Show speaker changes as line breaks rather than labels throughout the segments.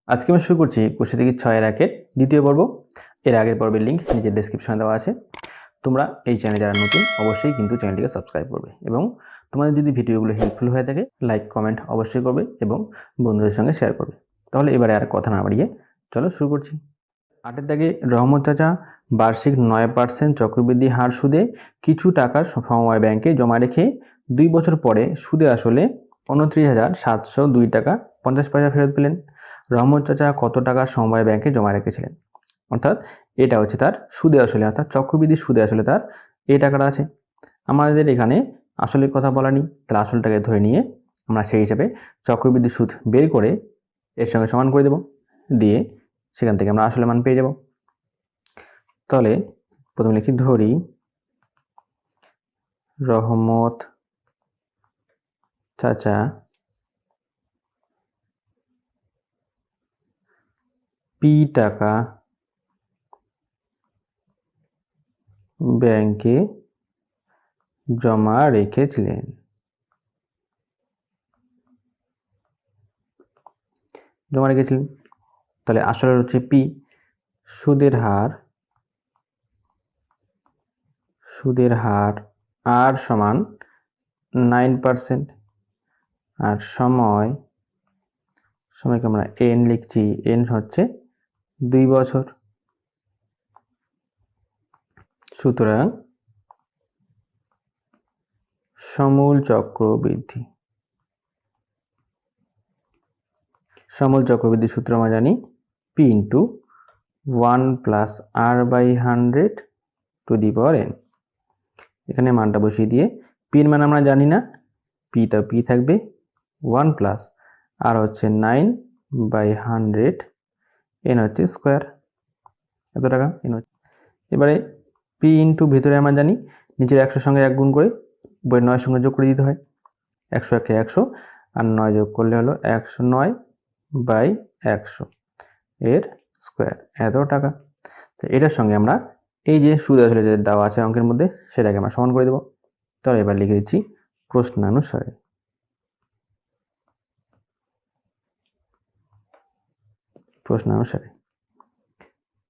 আজকে আমি শুরু করছি কোষে থেকে 6-এর দ্বিতীয় পর্ব। এর আগের পর্বের লিঙ্ক নিচের ডেসক্রিপশনে দেওয়া আছে। তোমরা এই চ্যানেলে যারা নতুন অবশ্যই কিন্তু চ্যানেলটিকে সাবস্ক্রাইব করবে এবং তোমাদের যদি ভিডিওগুলো হেল্পফুল হয়ে থাকে লাইক কমেন্ট অবশ্যই করবে এবং বন্ধুদের সঙ্গে শেয়ার করবে। তাহলে এবারে আর কথা না বাড়িয়ে চলো শুরু করছি। 8-এর দাগে রহমত চাচা বার্ষিক 9% চক্রবৃদ্ধি হার সুদে কিছু টাকা সমবায় ব্যাংকে জমা রেখে 2 বছর পরে সুদে আসলে 29,702 টাকা 50 পয়সা ফেরত পেলেন। রহমত চাচা কত টাকা সমবায় ব্যাংকে জমা রেখেছিলেন? অর্থাৎ এটা হচ্ছে তার সুদে আসলে, অর্থাৎ চক্রবৃদ্ধি সুদে আসলে তার এই টাকাটা আছে। আমাদের এখানে আসলের কথা বলা নেই, তাহলে আসলটাকে ধরে নিয়ে আমরা সেই হিসাবে চক্রবৃদ্ধি সুদ বের করে এর সঙ্গে সমান করে দেব, দিয়ে সেখান থেকে আমরা আসলে মান পেয়ে যাব। তাহলে প্রথমে লিখি, ধরি রহমত চাচা পি টাকা ব্যাংকে জমা রেখেছিলেন। তাহলে আসলে হচ্ছে পি, সুদের হার আর সমান 9%, আর সময়কে আমরা এন লিখছি, এন হচ্ছে 2 বছর। সুতরাং সমূল চক্রবৃদ্ধি সূত্র আমরা জানি P into 1 plus R by 100 to the power n. এখানে মানটা বসিয়ে দিয়ে পির মান আমরা জানি না, পিটা পি থাকবে 1 প্লাস আর হচ্ছে 9 বাই 100, এন হচ্ছে স্কোয়ার, এত টাকা এন হচ্ছে। এবারে পি ইন্টু ভিতরে আমরা জানি নিচের 100 সঙ্গে 1 গুণ করে বইয়ের 9 সঙ্গে যোগ করে দিতে হয়। 100 একে 100 আর 9 যোগ করলে হলো 109 বাই 100 এর স্কোয়ার, এত টাকা। তো এটার সঙ্গে আমরা এই যে সুদ আসলে যে দেওয়া আছে অঙ্কের মধ্যে সেটাকে আমরা সমান করে দেব। তাহলে এবার লিখে দিচ্ছি প্রশ্নানুসারে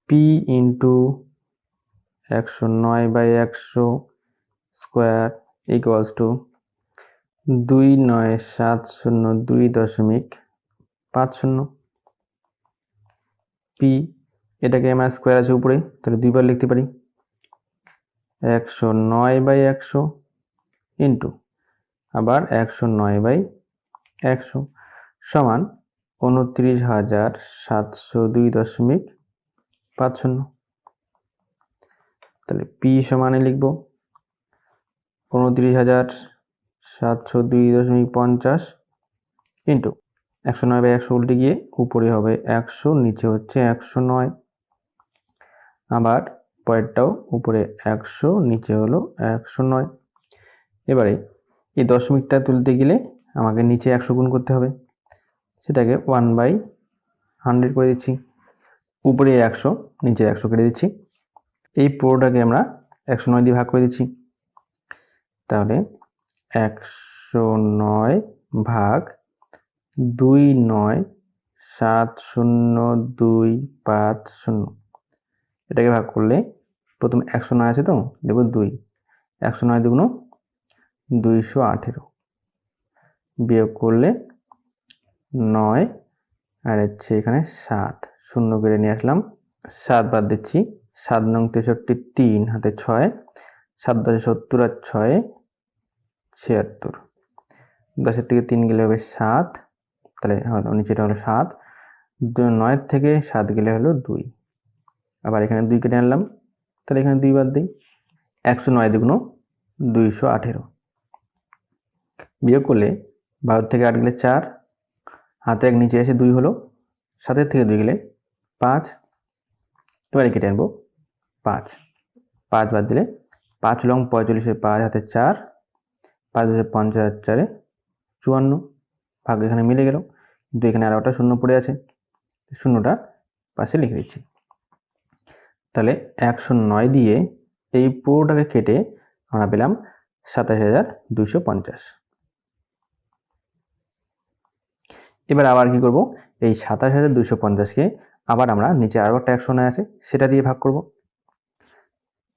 P into 109 by 100 square equals to 29702.50। P এটাকে আমরা স্কোয়ার আছে উপরে, তাহলে দুইবার লিখতে পারি 109 বাই 100 ইন্টু আবার 109 বাই 100 সমান 29,702.50। তাহলে পি সমানে লিখব 29,702.50 ইন্টু 109 বাই 100 উল্টে গিয়ে উপরে হবে 100, নিচে হচ্ছে 109, আবার পরেরটাও উপরে 100, নিচে হলো 109। এবারে এই দশমিকটা তুলতে গেলে আমাকে নিচে 100 গুণ করতে হবে, সেটাকে 1/100 করে দিচ্ছি, উপরে 100 নিচে 100 কেটে দিচ্ছি। এই পুরোটাকে আমরা 109 দিয়ে ভাগ করে দিচ্ছি, তাহলে 109 ভাগ 29,702.50, এটাকে ভাগ করলে প্রথমে 109 আছে তো দেব 2, 109 দুগুণ 218, বিয়োগ করলে 9 আর হচ্ছে এখানে 7, শূন্য করে নিয়ে আসলাম, 7 বাদ দিচ্ছি, 7 নং 63, 3 হাতে 6, 7 10 70 আর 6 76, 10 থেকে 3 গেলে হবে 7, তাহলে হলো নিচেটা হলো 7, 9 থেকে 7 গেলে হলো 2, আবার এখানে 2 কেটে আনলাম, তাহলে এখানে 2 বাদ দিই, 109 দুগুণ 218, বিয়োগ করলে 12 থেকে 8 গেলে 4, হাতে 1 নিচে এসে 2 হলো, 7 থেকে 2 গেলে 5, এবারে কেটে আনবো 5 বাদ দিলে 5 লং 45, 5 হাতে 4, 5 50 আর 4 54, ভাগ এখানে মিলে গেল, কিন্তু এখানে আর একটা শূন্য পড়ে আছে, শূন্যটা পাশে লিখে দিচ্ছি। তাহলে 109 দিয়ে এই পুরোটাকে কেটে আমরা পেলাম 27,250। এবার আবার কি করব, এই 27,250-কে আবার আমরা নিচে আরও একটা 109 আছে সেটা দিয়ে ভাগ করব।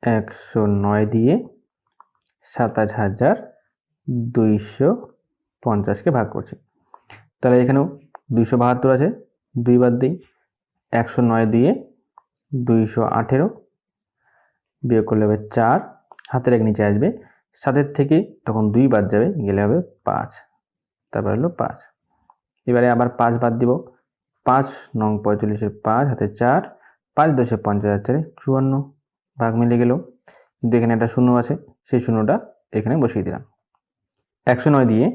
109 দিয়ে 27,250-কে ভাগ করছি। তাহলে এখানেও 272 আছে, 2 বাদ দিই। 109 দিয়ে 218 বিয়োগ করলে হবে 4, হাতের 1 নিচে আসবে, 7 থেকে তখন 2 বাদ যাবে, গেলে হবে 5, তারপর হলো 5। এবারে আবার 5 বাদ দিব। 5 নং 45-এর 5 হাতে 4, 5 10 50 54, ভাগ মিলে গেল। কিন্তু এখানে একটা শূন্য আছে, সেই শূন্যটা এখানে বসিয়ে দিলাম। 109 দিয়ে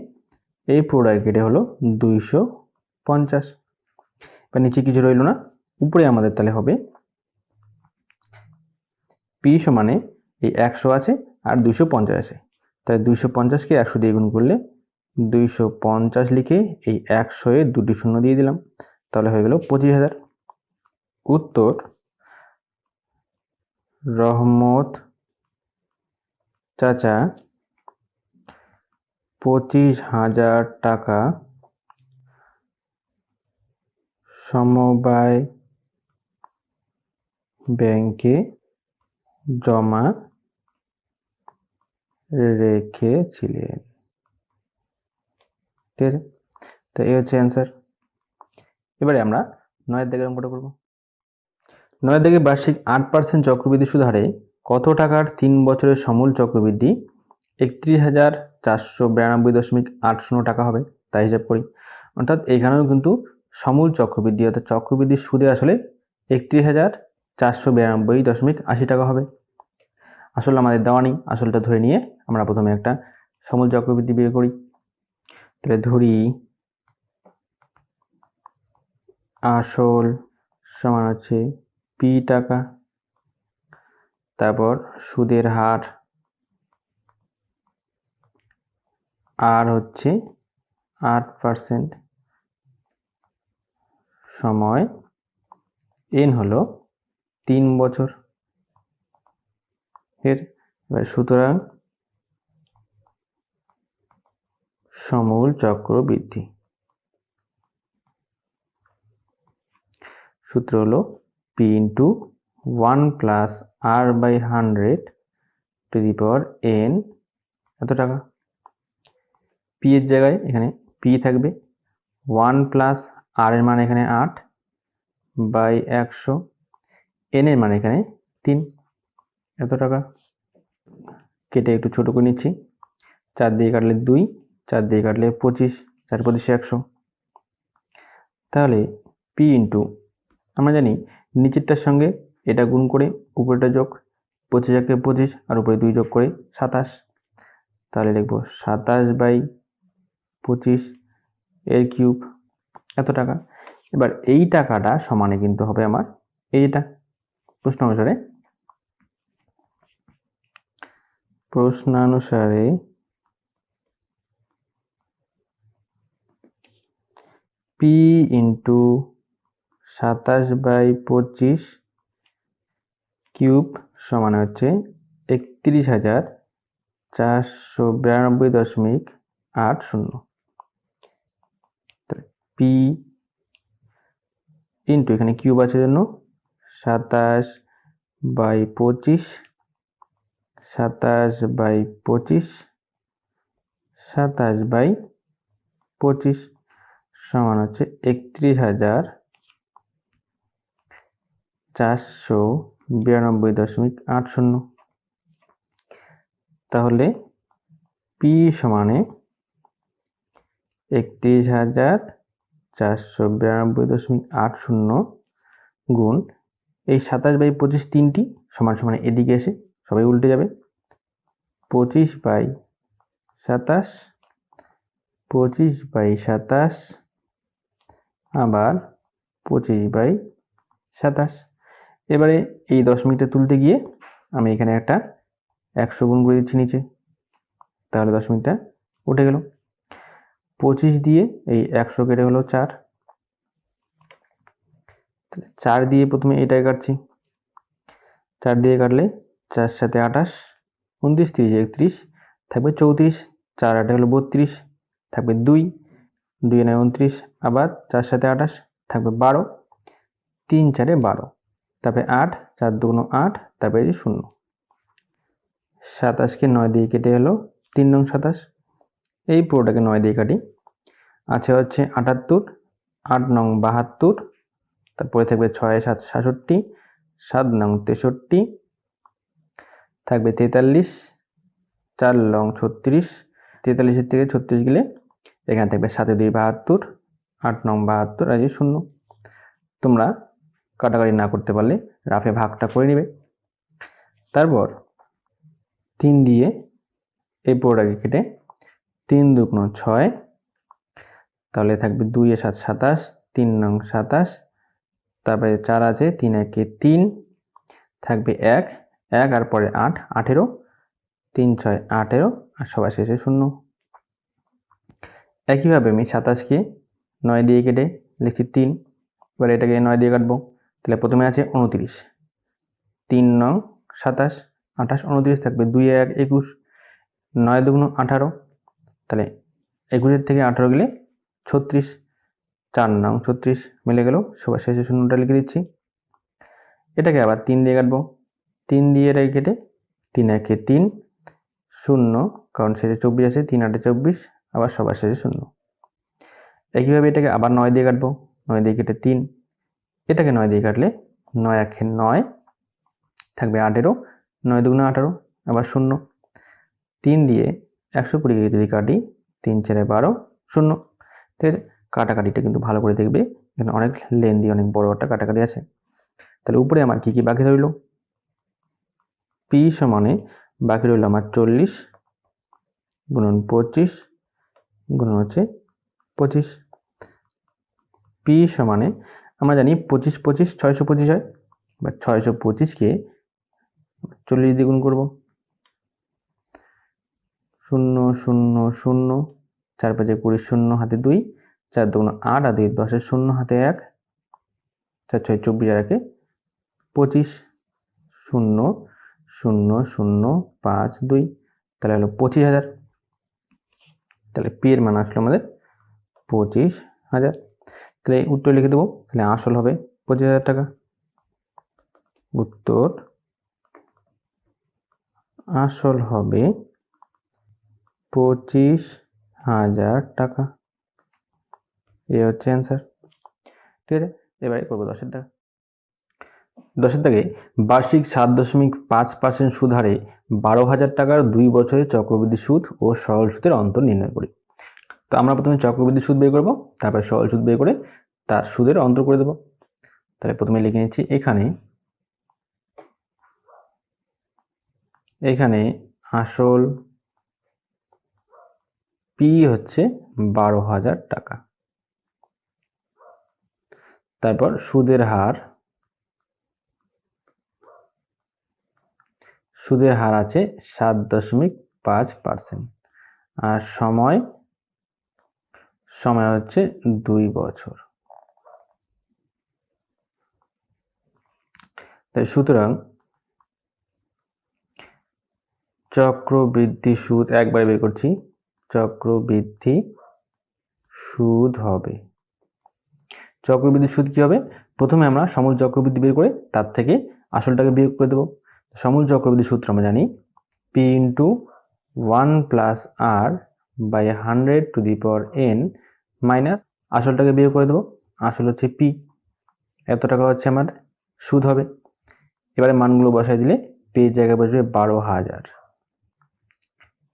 এই পুরোটাকে কেটে হলো 250। এবার নিচে কিছু রইল না, উপরে আমাদের তাহলে হবে পি সমানে এই 100 আছে আর 250 আছে, তাই 250-কে 100 দিয়ে গুণ করলে 250 লিখে এই 100-এ 2টি শূন্য দিয়ে দিলাম, তাহলে হয়ে গেল 25,000। উত্তর রহমত চাচা 25,000 টাকা সমবায় ব্যাংকে জমা রেখেছিলেন। ঠিক আছে, তো এই হচ্ছে অ্যান্সার। এবারে আমরা 9 দাগের অঙ্কটা করব। 9 দাগে বার্ষিক 8% চক্রবৃদ্ধি সুদ হারে কত টাকার 3 বছরের সমূল চক্রবৃদ্ধি 31,492.80 টাকা হবে তাই হিসাব করি। অর্থাৎ এখানেও কিন্তু সমূল চক্রবৃদ্ধি অর্থাৎ চক্রবৃদ্ধির সুদে আসলে 31,492.80 টাকা হবে। আসলে আমাদের দেওয়া নেই, আসলটা ধরে নিয়ে আমরা প্রথমে একটা সমূল চক্রবৃদ্ধি বের করি। তাহলে ধরি আসল সমান হচ্ছে পি টাকা, তারপর সুদের হার আর হচ্ছে 8%, সময় এন হলো 3 বছর। ঠিক আছে, এবার সুতরাং সমূল চক্রবৃদ্ধি সূত্র হলো P into 1 plus R by 100 to the power n এত টাকা। পি এর জায়গায় এখানে পি থাকবে, 1 প্লাস আর এর মান এখানে 8 বাই 100, এন এর মান এখানে 3, এত টাকা। কেটে একটু ছোট করে নিচ্ছি, 4 দিয়ে কাটলে 2, 4 দিয়ে কাটলে 25, 4 25 100। তাহলে পি ইন্টু আমরা জানি নিচেরটার সঙ্গে এটা গুণ করে উপরেটা যোগ, 25 কে 25 আর উপরে 2 যোগ করে 27, তাহলে লিখবো 27 বাই 25 এর কিউব এত টাকা। এবার এই টাকাটা সমানে কিন্তু হবে আমার এইটা প্রশ্নানুসারে পি ইন্টু 27 বাই 25 কিউব সমান হচ্ছে 31,492.80। পি ইন্টু এখানে কিউব আছে জন্য 27 বাই 25, 27 বাই 25, 27 বাই 25 সমান হচ্ছে 31,492.80। তাহলে পি সমানে 31,492.80 গুণ এই 27 বাই 25 তিনটি সমান সমান এদিকে এসে সবাই উল্টে যাবে, 25 বাই 27, 25 বাই 27, আবার 25 বাই 27। এবারে এই দশমিকটা তুলতে গিয়ে আমি এখানে একটা 100 গুণ করে দিচ্ছি নিচে, তাহলে দশমিকটা উঠে গেল। 25 দিয়ে এই 100 কেটে হলো 4, 4 দিয়ে প্রথমে এটাই কাটছি, 4 দিয়ে কাটলে 4 সাথে 28, 29 30 31 থাকবে 34, 4 8 হলো 32, থাকবে 2, 2 9 29, আবার 4 সাথে 28 থাকবে 12, 3 4 12, তারপরে 8, 4 2 8, তারপরে 0। 27কে 9 দিয়ে কেটে হলো 3 নং 27, এই পুরোটাকে 9 দিয়ে কাটি, আছে হচ্ছে 78, 8 নং 72, তারপরে থাকবে 6 7 67, 7 নং 63, থাকবে 43, 4 নং 36, 43 থেকে 36 গেলে এখানে থাকবে 7 2 72, 8 নং 72 আর 0। তোমরা কাটাকাটি না করতে পারলে রাফে ভাগটা করে নিবে। তারপর 3 দিয়ে এই পুরোটাকে কেটে 3 2 6, তাহলে থাকবে 2 এ 7 27, 3 নং 27, তারপরে 4 আছে, 3 1 3, থাকবে 1 1 আর পরে 8 18, 3 6 18 আর সবার শেষে 0। একইভাবে আমি 27কে 9 দিয়ে কেটে লিখছি 3, এবার এটাকে 9 দিয়ে কাটবো, তাহলে প্রথমে আছে 29, 3 নং 27, 28 29, থাকবে 2 1 21, 9 2 18, তাহলে 21 থেকে 18 গেলে 36, 4 নং 36 মিলে গেল, সবার শেষে 0টা লিখে দিচ্ছি। এটাকে আবার 3 দিয়ে কাটবো, 3 দিয়ে এটাকে কেটে 3 1 3, 0, কারণ শেষে 24 আছে, 3 8 24, আবার সবার শেষে 0। একইভাবে এটাকে আবার 9 দিয়ে কাটবো, 9 দিয়ে কেটে 3, এটাকে 9 দিয়ে কাটলে 9 1 9, থাকবে 18, 9 2 18, আবার 0। 3 দিয়ে 120 যদি কাটি, 3 4 12, 0। ঠিক আছে, কাটাকাটিটা কিন্তু ভালো করে দেখবে, এখানে অনেক লেন্দি, অনেক বড় একটা কাটাকাটি আছে। তাহলে উপরে আমার কি কি বাকি রইল? পি সমানে বাকি রইল আমার 40 গুণন 25 গুণন হচ্ছে 25। পি সমানে আমরা জানি 25 25 625 হয়, বা 625কে 40 দিয়ে গুণ করব। 0 0 0, 4 5 20, 0 হাতে 2, 4 2 8 আর 2 10, 0 হাতে 1, 4 6 24 আর 1 25, 0 0 0 5 2, তাহলে হলো 25,000। তাহলে পি এর মান আসলো আমাদের 25,000। তাহলে উত্তর লিখে দেবো, তাহলে আসল হবে 25,000 টাকা। উত্তর আসল হবে 25,000 টাকা। এই হচ্ছে অ্যান্সার। ঠিক আছে, এবারে করবো 10-এর দাগ। 10-এর দাগে বার্ষিক 7.5% সুদ হারে 12,000 টাকার 2 বছরের চক্রবৃদ্ধি সুদ ও সরল সুদের অন্তর নির্ণয় করি। তো আমরা প্রথমে চক্রবৃদ্ধি সুদ বের করব, তারপর সরল সুদ বের করে তার সুদের অন্তর করে দেব। তাহলে প্রথমে লিখে নিচ্ছি, এখানে আসল পি হচ্ছে 12,000 টাকা, তারপর সুদের হার আছে 7.5%, আর সময় হচ্ছে 2 বছর। তাই সুতরাং চক্রবৃদ্ধি সুদ একবারে বের করছি, চক্রবৃদ্ধি সুদ হবে, চক্রবৃদ্ধি সুদ কি হবে? প্রথমে আমরা সমূল চক্রবৃদ্ধি বের করে তার থেকে আসলটাকে বিয়োগ করে দেব। সমূল চক্রবৃদ্ধি সূত্র আমরা জানি, p * 1 + r / 100 to the power n minus আসলটাকে বিয়োগ করে দেব, আসল হচ্ছে p, এত টাকা হচ্ছে আমার সুদ হবে। এবারে মানগুলো বসাই দিলে p এর জায়গায় বসবে 12,000,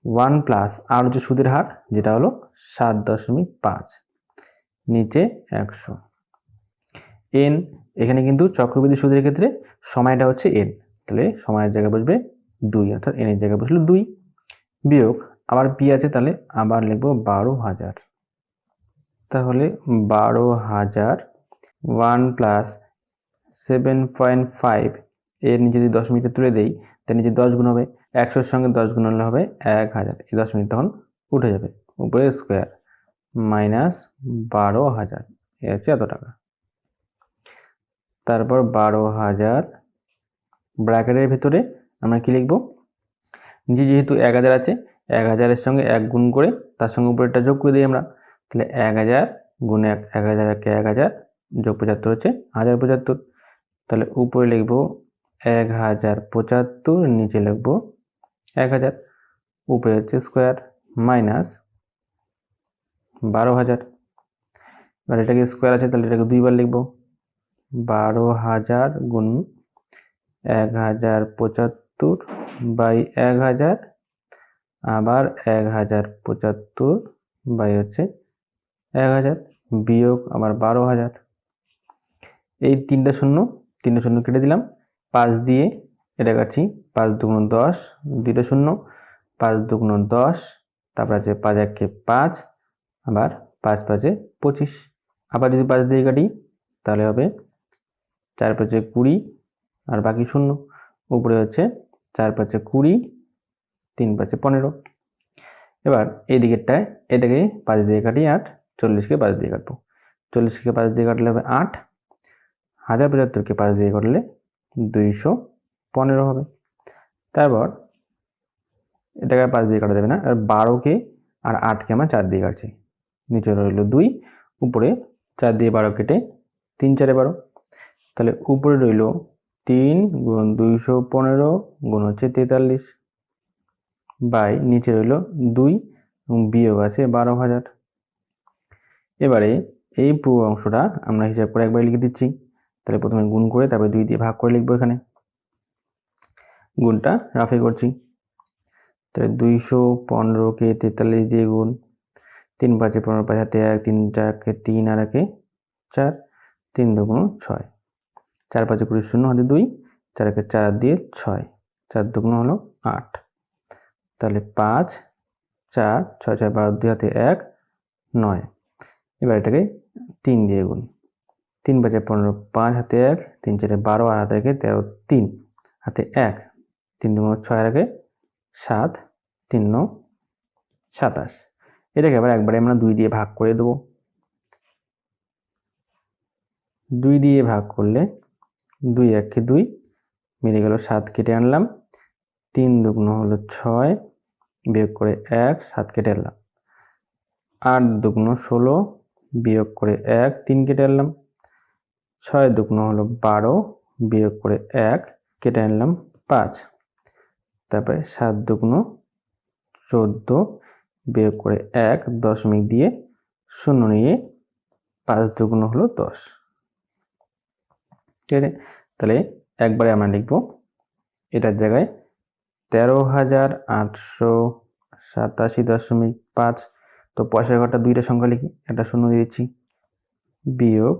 1 + r হচ্ছে সুদের হার, যেটা হলো 7.5, নিচে 100, n এখানে কিন্তু চক্রবৃদ্ধি সুদের ক্ষেত্রে সময়টা হচ্ছে n, তাহলে সময়ের জায়গায় বসবে 2, অর্থাৎ n এর জায়গায় বসলো 2, বিয়োগ আবার p আছে, তাহলে আবার লিখবো 12,000, তাহলে 12,000 1 + 7.5 এর নিচে যদি দশমিকটা তুলে দেই, তার নিচে 10 গুণ হবে, 100-র সঙ্গে 10 গুণ হলে হবে 1000, এই দশমিক তখন উঠে যাবে, উপরে স্কোয়ার মাইনাস 12,000, এ হচ্ছে এত টাকা। তারপর 12,000 ব্র্যাকেটের ভিতরে আমরা কি লিখব, নিচে যেহেতু 1000 আছে, 1000-এর সঙ্গে 1 গুণ করে তার সঙ্গে উপরেরটা যোগ করে দিই আমরা, তাহলে 1000 গুণ 1, 1000 × 1000 যোগ 75 হচ্ছে 1075। তাহলে উপরে লিখব 1075, নিচে লিখব 1000, উপরে হচ্ছে স্কোয়ার মাইনাস 12000। এবার এটাকে স্কোয়ার আছে তাহলে এটাকে দুইবার লিখব, 12000 গুণ 1075 বাই 1000, আবার 1075 বাই হচ্ছে 1000, বিয়োগ আবার 12000। এই তিনটা শূন্য কেটে দিলাম, 5 দিয়ে এটা কাটছি, 5 দুগুণ 10, দুইটা শূন্য, 5 দুগুণ 10, তারপর আছে 5 একে 5, আবার 5 5 25। আবার যদি 5 দিয়ে কাটি তাহলে হবে 4 5 20, আর বাকি শূন্য। উপরে হচ্ছে 4 5 20, 3 5 15। এবার এই দিকেরটায় এটাকে 5 দিয়ে কাটি 8, 40কে 5 দিয়ে কাটবো। 40কে 5 দিয়ে কাটলে হবে 8, 1075কে 5 দিয়ে কাটলে 215 হবে। তারপর এটাকে 5 দিয়ে কাটা যাবে না, আর 12কে আর 8কে আমরা 4 দিয়ে কাটছি। নিচে রইল 2, উপরে 4 দিয়ে 12 কেটে 3 4 12। তাহলে উপরে রইল 3 গুণ 215 গুণ হচ্ছে 43, বাই নিচে রইল 2 এবং বিয়োগ আছে 12000। এবারে এই পুরো অংশটা আমরা হিসাব করে একবার লিখে দিচ্ছি। তাহলে প্রথমে গুণ করে তারপরে 2 দিয়ে ভাগ করে লিখবো। এখানে গুণটা রাফে করছি। তাহলে 215কে 43 দিয়ে গুণ, 3 5 15, 5 হাতে 1, 3 4 3 আর 1 4, 3 দুগুণ 6, 4 5 20, 0 হাতে 2, 4 1 4 দিয়ে 6, 4 দুগুণ হলো 8। তাহলে 5 4 6 6 12, 2 হাতে 1 9। এবার এটাকে 3 দিয়ে গুণ, 3 5 15, 5 হাতে 1, 3 4 12, আর হাতে 13, 3 হাতে 1, 3 দুগুণ 6 আর 7, 3 9 27। এটাকে আবার একবারে আমরা 2 দিয়ে ভাগ করে দেবো। 2 দিয়ে ভাগ করলে 2 1 2 মিলে গেল, 7 কেটে আনলাম, 3 দুগুণ হলো 6, বিয়োগ করে 1, 7 কেটে আনলাম, 8 দুগুণ 16, বিয়োগ করে 1, 3 কেটে আনলাম, 6 দুগুণ হলো 12, বিয়োগ করে 1 কেটে আনলাম 5। তারপরে 7 দুগুণ 14, বিয়োগ করে 1 দশমিক দিয়ে 0 নিয়ে 5 দুগুণ হলো 10। ঠিক আছে, তাহলে একবারে আমরা লিখবো এটার জায়গায় 13,887.5। তো পয়সার ঘরটা দুইটা সংখ্যা লিখি, একটা শূন্য দিয়ে দিচ্ছি, বিয়োগ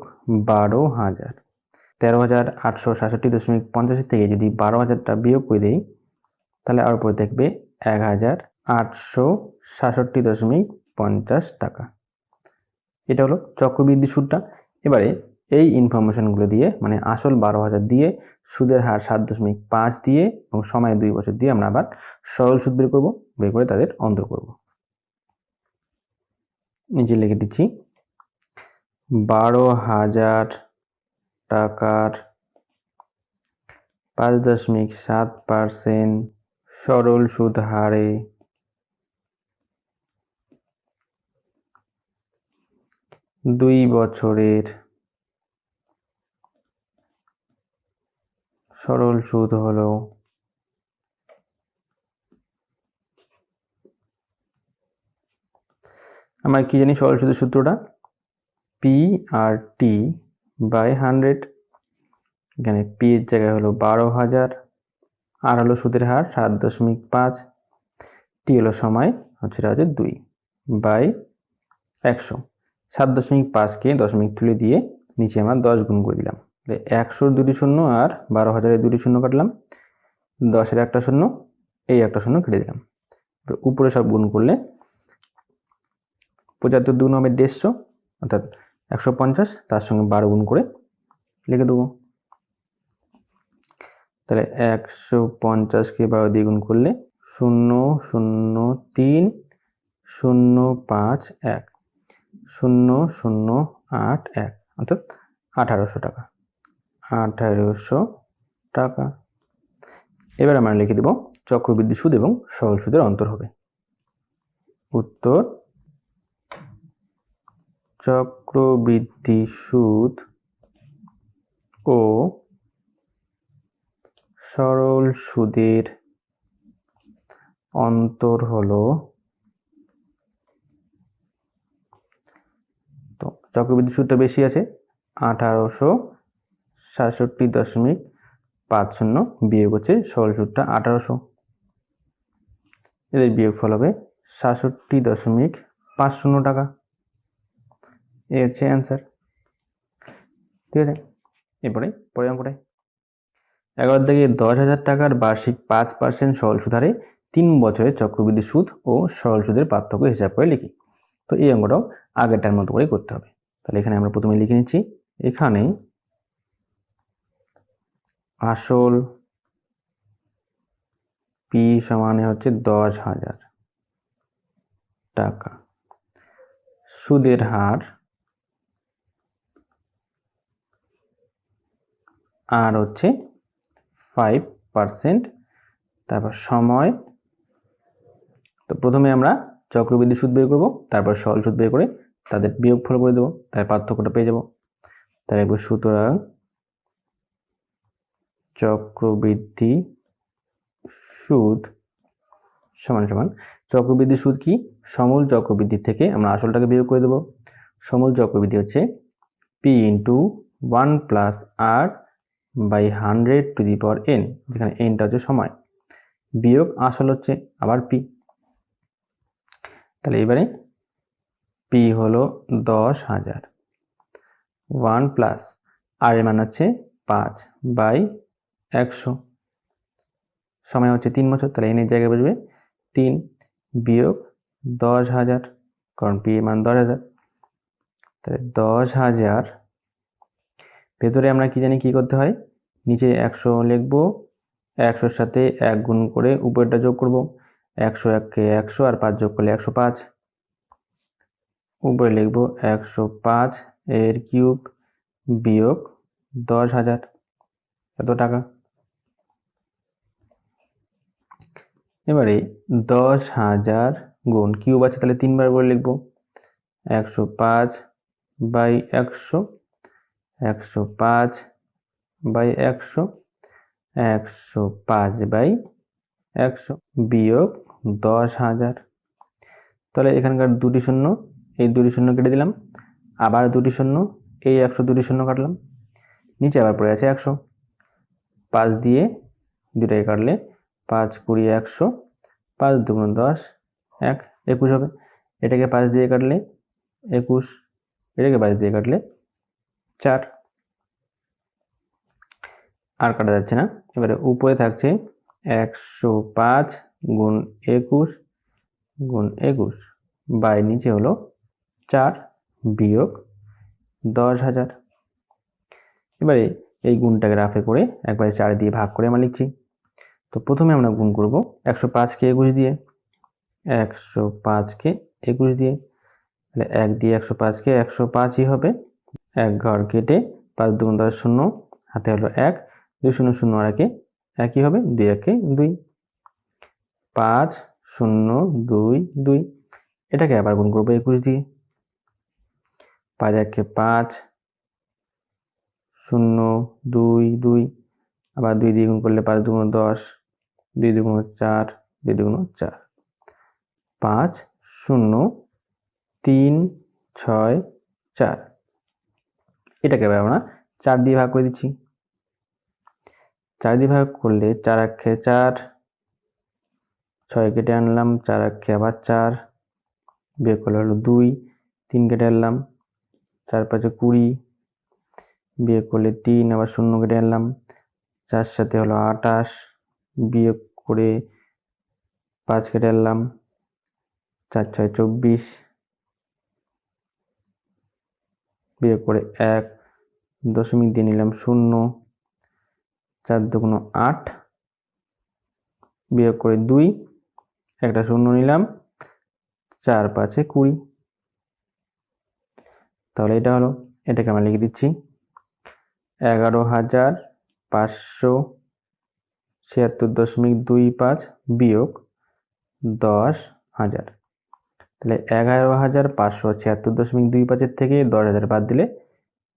12,000। 13,867.85 থেকে যদি 12,000টা বিয়োগ করে দিই তাহলে আর উপরে দেখবে 1,866.50 টাকা। এটা হলো চক্রবৃদ্ধি সুদটা। এবারে এই ইনফরমেশনগুলো দিয়ে, মানে আসল 12,000 দিয়ে, সুদের হার 7.5 দিয়ে এবং সময় 2 বছর দিয়ে আমরা আবার সরল সুদ বের করবো, বের করে তাদের অন্তর করব। নিচে লিখে দিচ্ছি 12,000 টাকার 5.7% সরল সুদ হারে দুই বছরের সরল সুদ হলো আমরা কি জানি সরল সুদের সূত্রটা, P/T বাই 100। এখানে P এর জায়গায় হলো 12,000, আর হলো সুদের হার 7.5, T হলো সময় হচ্ছে 2 বাই 100। 7.5কে দশমিক তুলে দিয়ে নিচে আমরা 10 গুণ করে দিলাম। 100-র দুটি শূন্য আর 12,000-এর দুটি শূন্য কাটলাম, 10-এর একটা শূন্য, এই একটা শূন্য কেটে দিলাম। উপরে সব গুণ করলে 75 দুগুণ হবে 150, অর্থাৎ 150, তার সঙ্গে 12 গুণ করে লিখে দেবো। তাহলে 150কে 12 দিয়ে গুণ করলে 003,051 0,081, অর্থাৎ 1800 টাকা। 1800 টাকা। এবার আমরা লিখে দেব চক্রবৃদ্ধি সুদ এবং সরল সুদের অন্তর হবে। উত্তর, চক্রবৃদ্ধি সুদ ও সরল সুদের অন্তর হলো, তো চক্রবৃদ্ধি সুদটা বেশি আছে 1867.50 বিয়োগ হচ্ছে সরল সুদটা 1800, এদের বিয়োগফল হবে 67.50 টাকা। এই হচ্ছে অ্যান্সার। ঠিক আছে, এরপরে পরের অঙ্কটায় 11 থেকে 10,000 টাকার বার্ষিক 5% সরল সুদ হারে 3 বছরের চক্রবৃদ্ধি সুদ ও সরল সুদের পার্থক্য হিসাব করে লিখি। তো এই অঙ্কটাও আগেরটার মতো করে করতে হবে। তাহলে এখানে আমরা প্রথমে লিখে নিচ্ছি, এখানে আসল পি সমানে হচ্ছে 10,000 টাকা, সুদের হার আর হচ্ছে 5%, তারপর সময়। তো প্রথমে আমরা চক্রবৃদ্ধি সুদ বের করব, তারপর সরল সুদ বের করে তাদের বিয়োগফল করে দেবো, তাই পার্থক্যটা পেয়ে যাব। তাই সুতরাং চক্রবৃদ্ধি সুদ সমান সমান, চক্রবৃদ্ধি সুদ কি, সমূল চক্রবৃদ্ধি থেকে আমরা আসলটাকে বিয়োগ করে দেব। সমূল চক্রবৃদ্ধি হচ্ছে P into 1 plus R by 100 to the power n, যেখানে এনটা হচ্ছে সময়, বিয়োগ আসল হচ্ছে আবার পি। তাহলে এবারে পি হলো 10,000, 1 প্লাস আর এর মান হচ্ছে 5 বাই 100, সময় হচ্ছে 3 বছর, তাহলে এনের জায়গায় বসবে 3 বিয়োগ 10,000, কারণ পি এর মান 10,000। তাহলে 10,000 ভেতরে আমরা কি জানি কি করতে হয়, নিচে 100 লিখবো, 100-র সাথে 1 গুণ করে উপরেরটা যোগ করব, 101-কে 100 আর 5 যোগ করলে 105, উপরে লিখব 105 এর কিউব বিয়োগ 10,000, এত টাকা। এবারে 10,000 গুণ কিউব আছে, তাহলে 3 বার করে লিখব, 105 বাই 100, 105 বাই 100, 105 বাই 100 বিয়োগ 10,000। তাহলে এখানকার দুটি শূন্য, এই দুটি শূন্য কেটে দিলাম, আবার দুটি শূন্য, এই 100 দুটি শূন্য কাটলাম, নিচে আবার পড়ে আছে 100, 5 দিয়ে দুটাই কাটলে 5 20 100, 5 দুগুণ 10, 1 21 হবে। এটাকে 5 দিয়ে কাটলে 21, এটাকে 5 দিয়ে কাটলে 4, আর কাটা যাচ্ছে না। এবারে উপরে থাকছে 105 গুণ 21 গুণ 21 বাই নিচে হলো 4 বিয়োগ 10,000। এবারে এই গুণটাকে রাফে করে একবারে 4 দিয়ে ভাগ করে আমরা লিখছি। তো প্রথমে আমরা গুণ করব 105-কে 21 দিয়ে, 105-কে 21 দিয়ে, তাহলে 1 দিয়ে 105-কে 105ই হবে, 1 ঘর কেটে 5 দুগুণ 10 শূন্য, হাতে হলো 1, 2 শূন্য শূন্য আর একে একই হবে, 2 একে 2, 5 0 2 2, এটাকে আবার গুণ করবো 21 দিয়ে, 5 1-কে 5, 0 2 2, আবার 2 দিয়ে গুণ করলে 5 দুগুণ 10, 2 দুগুণ 4, 2 দুগুণ 4, 5 0 3 6 4, এটাকে এবার আমরা 4 দিয়ে ভাগ করে দিচ্ছি। 4 দিয়ে ভাগ করলে 4 1-কে 4, 6 কেটে আনলাম, 4 1-কে আবার 4, বিয়োগ করলে হলো 2, 3 কেটে আনলাম, 4 5 20, বিয়োগ করলে 3, আবার 0 কেটে আনলাম, 4 সাথে হলো 28, বিয়োগ করে 5 কেটে আনলাম, 4 6 24, বিয়োগ করে 1 দশমিক দিয়ে নিলাম 0, 4 দুগুণ 8, বিয়োগ করে 2, একটা 0 নিলাম, 4 5 20। তাহলে এটা হলো, এটাকে আমরা লিখে দিচ্ছি 11,576.25 বিয়োগ 10,000। তাহলে 11,576.25 থেকে 10,000 বাদ দিলে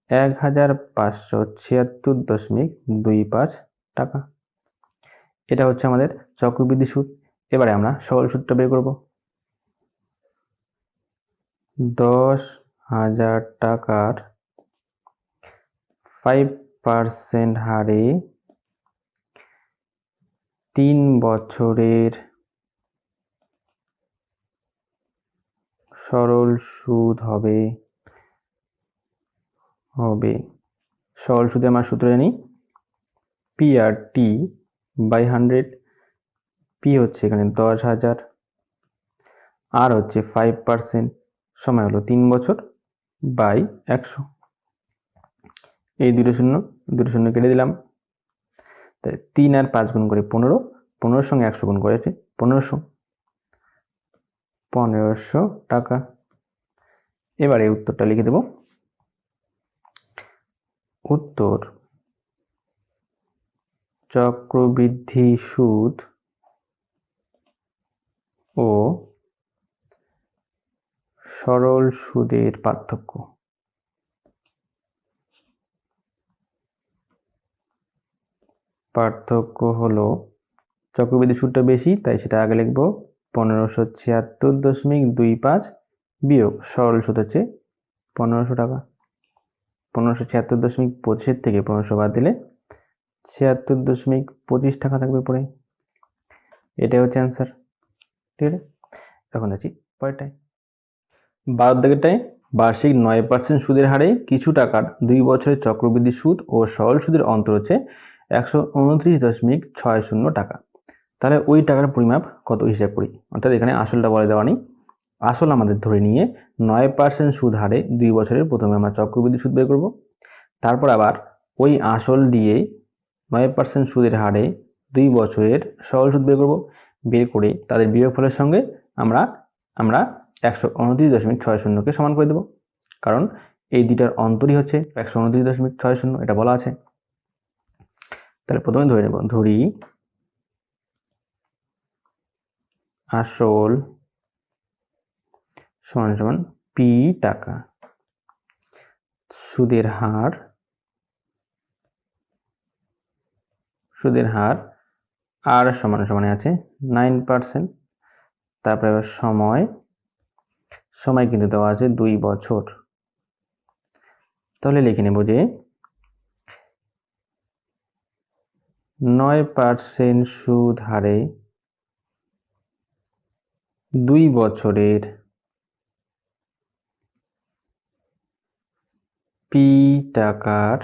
1576.25 টাকা। এটা হচ্ছে আমাদের চক্রবৃদ্ধি সুদ। এবারে আমরা সরল সুদটা বের করব। 10,000 টাকার 5% হারে 3 বছরের সরল সুদ হবে সরল সুদে আমরা সূত্র জানি PRT বাই 100। পি হচ্ছে এখানে 10,000, আর হচ্ছে 5%, সময় হলো 3 বছর, বাই 100। এই দুটো শূন্য কেটে দিলাম। তাই 3 আর 5 গুণ করে 15, 15-র সঙ্গে 100 গুণ করেছে 1500 টাকা। এবারে উত্তরটা লিখে দেব। উত্তর চক্রবৃদ্ধি সুদ ও সরল সুদের পার্থক্য। হলো চক্রবৃদ্ধি সুদটা বেশি, তাই সেটা আগে লিখব 1576.25 বিয়োগ সরল সুদ হচ্ছে 1500 টাকা। 1576.25 থেকে 1500 বাদ দিলে 76.25 টাকা থাকবে পরে। এটাই হচ্ছে অ্যান্সার। ঠিক আছে, এখন আছি পরেরটায়। 12 দাগেরটায় বার্ষিক 9% সুদের হারে কিছু টাকার 2 বছরের চক্রবৃদ্ধি সুদ ও সরল সুদের অন্তর হচ্ছে 129.60 টাকা। তাহলে ওই টাকার পরিমাপ কত হিসাব করি। অর্থাৎ এখানে আসলটা বলে দেওয়া নেই, আসল আমাদের ধরে নিয়ে 9% সুদ হারে 2 বছরের প্রথমে আমরা চক্রবৃদ্ধি সুদ বের করব, তারপর আবার ওই আসল দিয়ে 9% সুদের হারে 2 বছরের সরল সুদ বের করব। বের করে তাদের বিয়োগফলের সঙ্গে আমরা 129.60কে সমান করে দেব, কারণ এই দুইটার অন্তরই হচ্ছে 129.60, এটা বলা আছে। তাহলে প্রথমে ধরে নেব, ধরি আসল সমান সমান পি টাকা, সুদের হার আর সমান সমানে আছে 9%। তারপরে আবার সময় কিন্তু দেওয়া আছে 2 বছর। তাহলে লিখে নেব যে 9% সুদ হারে 2 বছরের পি টাকার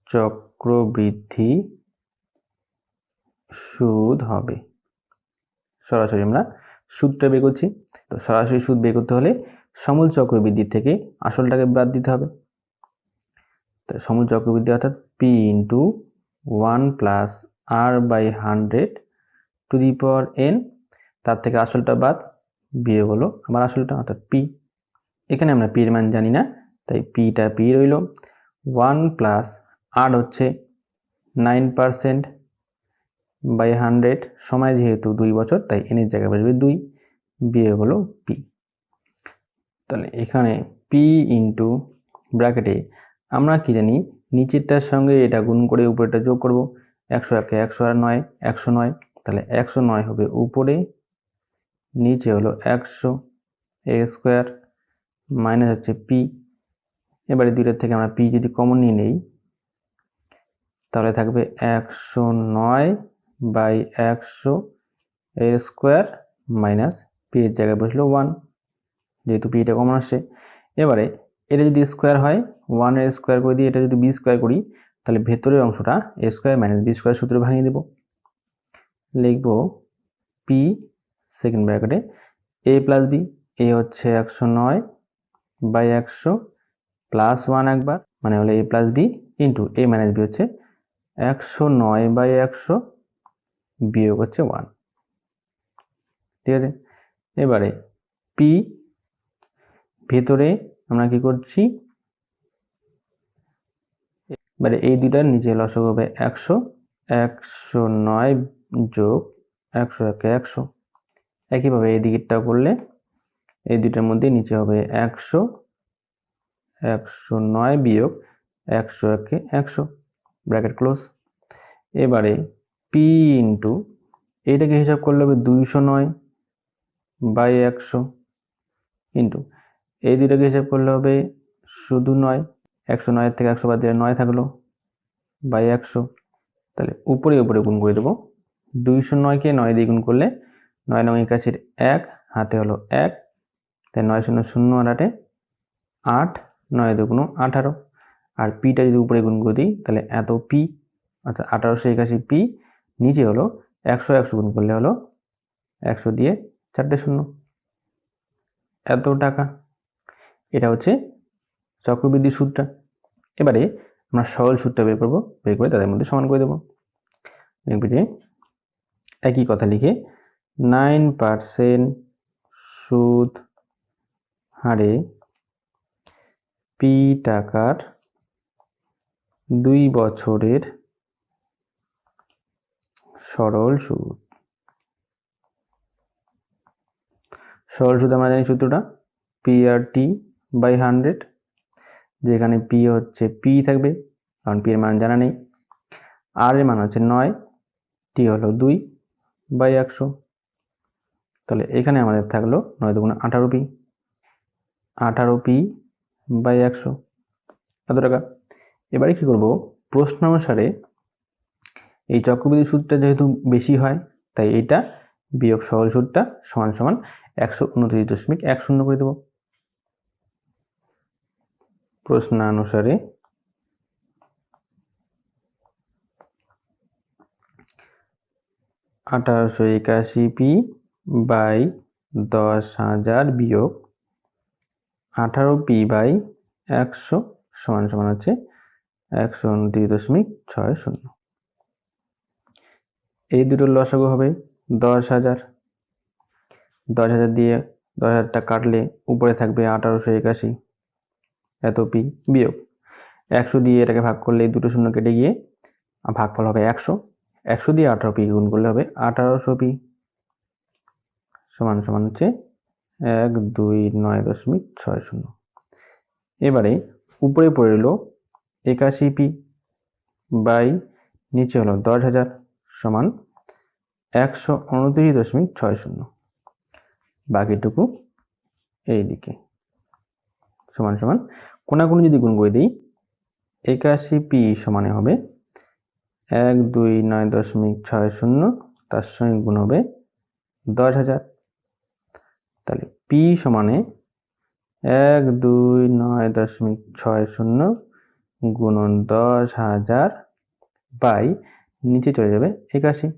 চক্রবৃদ্ধি সুদ হবে। সরাসরি আমরা সুদটা বের করছি, তো সরাসরি সুদ বের করতে হলে সমূল চক্রবৃদ্ধি থেকে আসলটাকে বাদ দিতে হবে। তো সমূল চক্রবৃদ্ধি অর্থাৎ P into 1 plus R by 100 to the power n, তার থেকে আসলটা বাদ, বিয়োগ হলো আমার আসলটা অর্থাৎ পি। এখানে আমরা পি এর মান জানি না, তাই পিটা পি রইল। 1 প্লাস আর হচ্ছে 9% বাই 100, সময় যেহেতু 2 বছর তাই এন এর জায়গায় বসবে 2, বিয়োগ হলো পি। তাহলে এখানে পি ইন্টু ব্র্যাকেটে আমরা কি জানি, নিচেরটার সঙ্গে এটা গুণ করে উপরেটা যোগ করব। 100 একে 100 আর 9 109, তাহলে 109 হবে উপরে, নিচে হলো 100 এ স্কোয়ার মাইনাস হচ্ছে পি। এবারে দুইটার থেকে আমরা পি যদি কমন নিয়ে নেই তাহলে থাকবে 109 বাই 100 এ স্কোয়ার মাইনাস পি এর জায়গায় বসলো 1, যেহেতু পিটা কমন আসছে। এবারে এটা যদি স্কোয়ার হয় 1 এর স্কোয়ার করে দিয়ে এটা যদি বি স্কোয়ার করি, তাহলে ভেতরের অংশটা এ স্কোয়ার মাইনাস বি স্কোয়ার সূত্রে ভাঙিয়ে দেব। লিখব পি সেকেন্ড ব্র্যাকেটে এ প্লাস বি, এ হচ্ছে 109 বাই 100 প্লাস 1 একবার, মানে হলো এ প্লাস বি ইন্টু এ মাইনাস বি হচ্ছে 109 বাই 100 বিয়োগ হচ্ছে 1। ঠিক আছে, এবারে পি ভেতরে আমরা কি করছি, এবারে এই দুইটার নিচে লসাগু হবে 100, 109 যোগ 100 একে 100। একইভাবে এই দিকেরটা করলে এই দুইটার মধ্যে নিচে হবে 100 109 বিয়োগ 100 একে 100 ব্র্যাকেট ক্লোজ। এবারে পি ইন্টু এইটাকে হিসাব করলে হবে 209 বাই 100 ইন্টু এই দুটাকে হিসাব করলে হবে শুধু 9, 109 থেকে 100 বাদ দিলে 9 থাকলো বাই 100। তাহলে উপরে উপরে গুণ করে দেবো। 209কে 9 দিয়ে গুণ করলে 9 9 81 1 হাতে হলো 1, তাই 9 0 0 আর 8 8, 9 2 18। আর পিটা যদি উপরে গুণ করে দিই তাহলে এত পি অর্থাৎ 1881 পি, নিচে হলো 100 100 গুণ করলে হলো 100 দিয়ে 4টে শূন্য, এত টাকা। এটা হচ্ছে চক্রবৃদ্ধি সুদটা। এবারে আমরা সরল সুদটা বের করব, বের করে তাদের মধ্যে সমান করে দেবো। দেখবে যে একই কথা লিখে 9% সুদ হারে পি টাকার 2 বছরের সরল সুদ। সরল সুদ আমরা জানি সূত্রটা পি আর টি বাই 100, যেখানে পি হচ্ছে পি থাকবে কারণ পি এর মান জানা নেই, আর এর মান হচ্ছে 9, টি হলো 2 বাই 100। তাহলে এখানে আমাদের থাকলো 9 2 18 পি, 18 পি বাই 100, এত টাকা। এবারে কি করব, প্রশ্ন অনুসারে এই চক্রবৃদ্ধি সুদটা যেহেতু বেশি হয় তাই এটা বিয়োগ সরল সুদটা সমান সমান 129.10 করে দেব। প্রশ্নানুসারে 1881 পি বাই 10,000 বিয়োগ 18 পি বাই 100 সমান সমান হচ্ছে 129.60। এই দুটোর লসাগু হবে 10,000। 10,000 দিয়ে 10,000টা কাটলে উপরে থাকবে 1881 এত পি, বিয়োগ 100 দিয়ে এটাকে ভাগ করলে এই দুটো শূন্য কেটে গিয়ে ভাগফল হবে 100। 100 দিয়ে 18 পি গুণ করলে হবে 1800 পি সমান সমান হচ্ছে 129.60। এবারে উপরে পড়ে রইল 81 পি বাই নিচে হলো 10,000 সমান 129.60। বাকিটুকু এই দিকে সমান সমান কোনাকুনি যদি গুণ করে দিই 81 পি সমানে হবে 129.60, তার সঙ্গে গুণ হবে 10,000। তাহলে পি সমানে 129.60 গুণন 10,000 বাই নিচে চলে যাবে 81।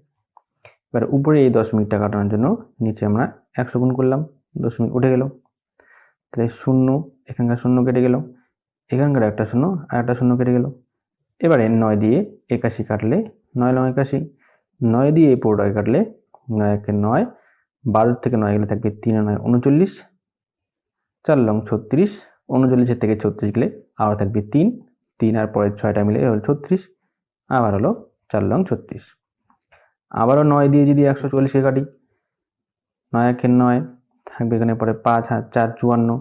এবার উপরে এই দশমিকটা কাটানোর জন্য নিচে আমরা 100 গুণ করলাম, দশমিক উঠে গেল, তাহলে শূন্য, এখানকার শূন্য কেটে গেল, এখানকার একটা শূন্য আর একটা শূন্য কেটে গেল। এবারে 9 দিয়ে 81 কাটলে 9 9 81, 9 দিয়ে এই পুরোটাকে কাটলে 9 1 9, 12 থেকে 9 গেলে থাকবে 3 9 39, 4 লং 36, 39 থেকে 36 গেলে আবার থাকবে 3, 3 আর পরের 6টা মিলে হলো 36, আবার হলো 4 লং 36। আবারও 9 দিয়ে যদি 140কে কাটি 9 1 9 থাকবে এখানে পরে 5 আর 4 54,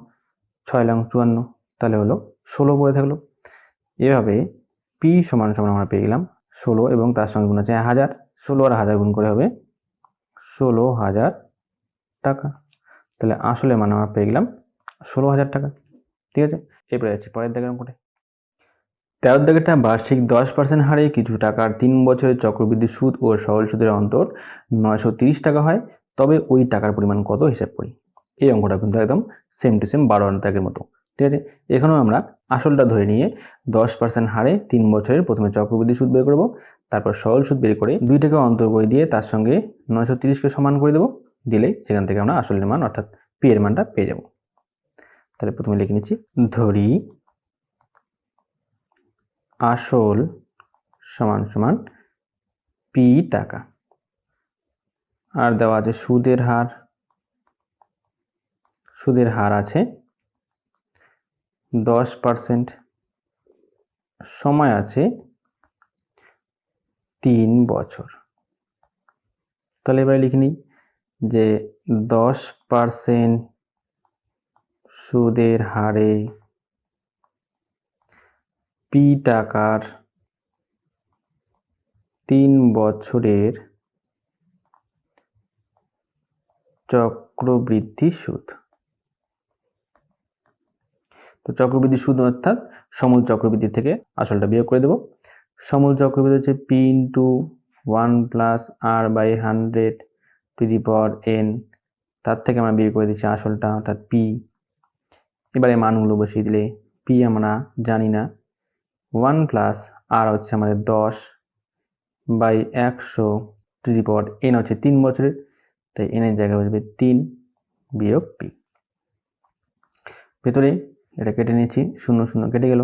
6 লং 54, তাহলে হলো 16 পড়ে থাকলো। এভাবে পি সমান সমান আমরা পেয়ে গেলাম 16 এবং তার সঙ্গে গুণ আছে 1000, 16 আর 1000 গুণ করে হবে 16,000 টাকা। তাহলে আসলে মানে আমরা পেয়ে গেলাম 16,000 টাকা। ঠিক আছে, এরপরে যাচ্ছি পরের দাগের অঙ্কটা। 13 দাগেরটা বার্ষিক 10% হারে কিছু টাকার 3 বছরের চক্রবৃদ্ধি সুদ ও সরল সুদের অন্তর 930 টাকা হয়, তবে ওই টাকার পরিমাণ কত হিসাব করি। এই অঙ্কটা কিন্তু একদম সেম টু সেম 12 দাগের মতো। ঠিক আছে, এখানেও আমরা আসলটা ধরে নিয়ে 10% হারে 3 বছরের প্রথমে চক্রবৃদ্ধি সুদ বের করব, তারপর সরল সুদ বের করে 2 টাকা অন্তর করে দিয়ে তার সঙ্গে 930কে সমান করে দেবো, দিলেই সেখান থেকে আমরা আসলের মান অর্থাৎ পি এর মানটা পেয়ে যাব। তাহলে প্রথমে লিখে নিচ্ছি, ধরি আসল সমান সমান পি টাকা, আর দেওয়া আছে সুদের হার, সুদের হার আছে 10%, সময় আছে 3 বছর। তাহলে এবারে লিখে নিই যে 10% সুদের হারে পি টাকার 3 বছরের চক্রবৃদ্ধি সুদ। তো চক্রবৃদ্ধি সুদ অর্থাৎ সমূল চক্রবৃদ্ধি থেকে আসলটা বিয়োগ করে দেব। সমূল চক্রবৃদ্ধি হচ্ছে P into 1 plus R by 100 to the power n, তার থেকে আমরা বিয়োগ করে দিচ্ছি আসলটা অর্থাৎ পি। এবারে মানগুলো বসিয়ে দিলে পি আমরা জানি না, 1 প্লাস আর হচ্ছে আমাদের 10 by 100 to the power n হচ্ছে 3 বছরের, তাই n এর জায়গায় বসবে 3 বিয়োগ পি। ভেতরে এটা কেটে নিচ্ছি, 0 0 কেটে গেল।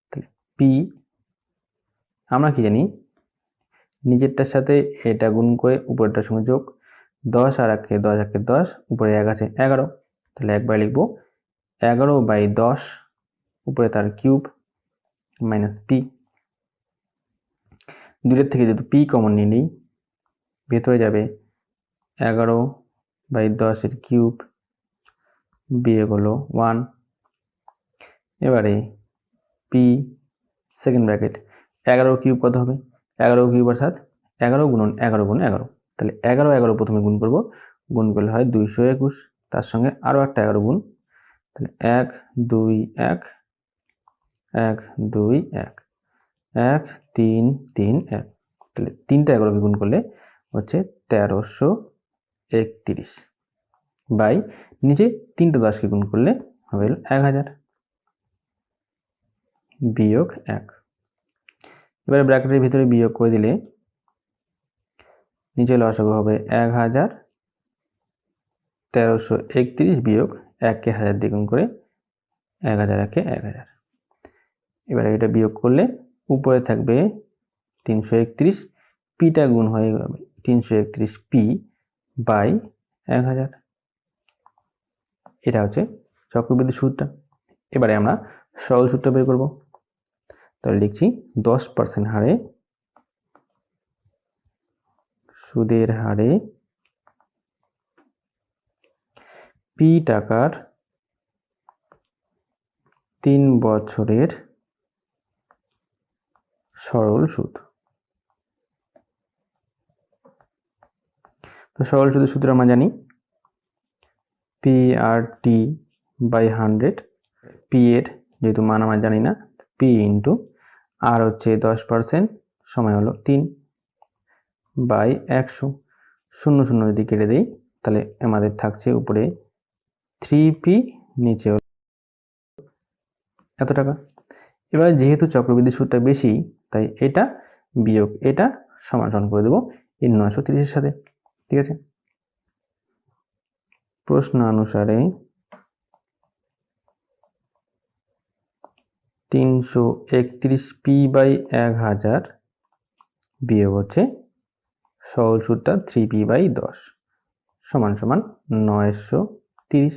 তাহলে পি আমরা কি জানি, নিচেরটার সাথে এটা গুণ করে উপরেরটার সঙ্গে যোগ, 10 আর 1 10, উপরে 1 আছে 11, তাহলে একবার লিখবো 11 বাই 10 উপরে তার কিউব মাইনাস পি। দূরের থেকে যেহেতু পি কমন নিয়ে নিই, ভেতরে যাবে 11 বাই 10 এর কিউব বিয়োগ হলো 1। এবারে পি সেকেন্ড ব্র্যাকেট 11 কিউব কত হবে, 11 কিউব অর্থাৎ 11 গুণন 11 গুণ 11, তাহলে 11 11 প্রথমে গুণ করব, গুণ করলে হয় 221, তার সঙ্গে আরও একটা 11 গুণ, তাহলে 1 2 1 1 2 1 1 3 3 1, তাহলে 3টা 11কে গুণ করলে হচ্ছে 1331 বাই নিচে 3টা 10কে গুণ করলে হবে 1000 বিয়োগ 1। এবারে ব্র্যাকেটের ভিতরে বিয়োগ করে দিলে নিচে লসাগু হবে 1000, 1331 বিয়োগ 1কে 1000 দিয়ে গুণ করে 1000 1 1000। এবারে এটা বিয়োগ করলে উপরে থাকবে 331, পিটা গুণ হয়ে যাবে 331 পি বাই 1000। এটা হচ্ছে চক্রবৃদ্ধি সুদটা। এবারে আমরা সরল সুদটা বের করব। তাহলে লিখছি 10% হারে সুদের হারে পি টাকার 3 বছরের সরল সুদ। তো সরল সুদের সূত্র আমরা জানি P R T by 100, P এর যেহেতু মান আমরা জানি না, পি ইন্টু আর হচ্ছে 10% সময় হলো 3 বাই 100, 0 0 যদি কেটে দিই তাহলে আমাদের থাকছে উপরে 3p, নিচে হলো এত টাকা। এবারে যেহেতু চক্রবৃদ্ধি সুদটা বেশি, তাই এটা বিয়োগ এটা সমান করে দেবো এই 930-এর সাথে। ঠিক আছে, প্রশ্ন অনুসারে 331p বাই 1000 বিয়োগ হচ্ছে সরল সুদটা 3p বাই 10 সমান সমান 930।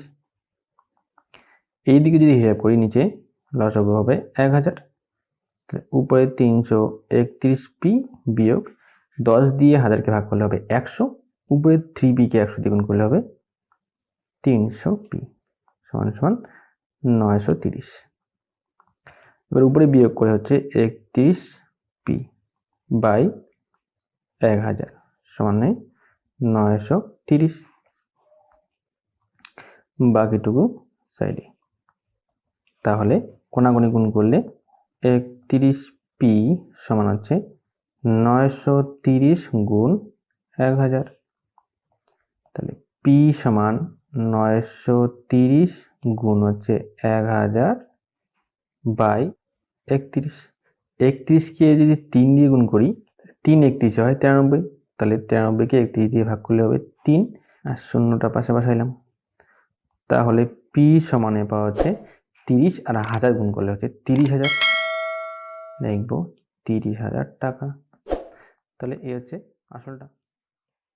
এইদিকে যদি হিসাব করি নিচে লসাগু হবে 1000, উপরে 331p বিয়োগ 10 দিয়ে 1000কে ভাগ করলে হবে 100, উপরে 3p কে 100 দিয়ে গুণ করলে হবে 300p সমান সমান 930। এবার উপরে বিয়োগ করে হচ্ছে 31p বাই 1000 সমান 930, বাকিটুকু সাইডে। তাহলে কোণাগুণি গুণ করলে 31p সমান হচ্ছে 930 গুণ 1000, তাহলে p সমান 930 গুণ হচ্ছে 1000 বাই 31। 31কে যদি 3 দিয়ে গুণ করি, 3 31 হয় 93, তাহলে 93কে 31 দিয়ে ভাগ করলে হবে 3, আর শূন্যটা পাশে বসাইলাম। তাহলে p সমানে পাওয়া হচ্ছে 30 আর 1000 গুণ করলে হচ্ছে 30,000, লিখব 30,000 টাকা। তাহলে এই হচ্ছে আসলটা।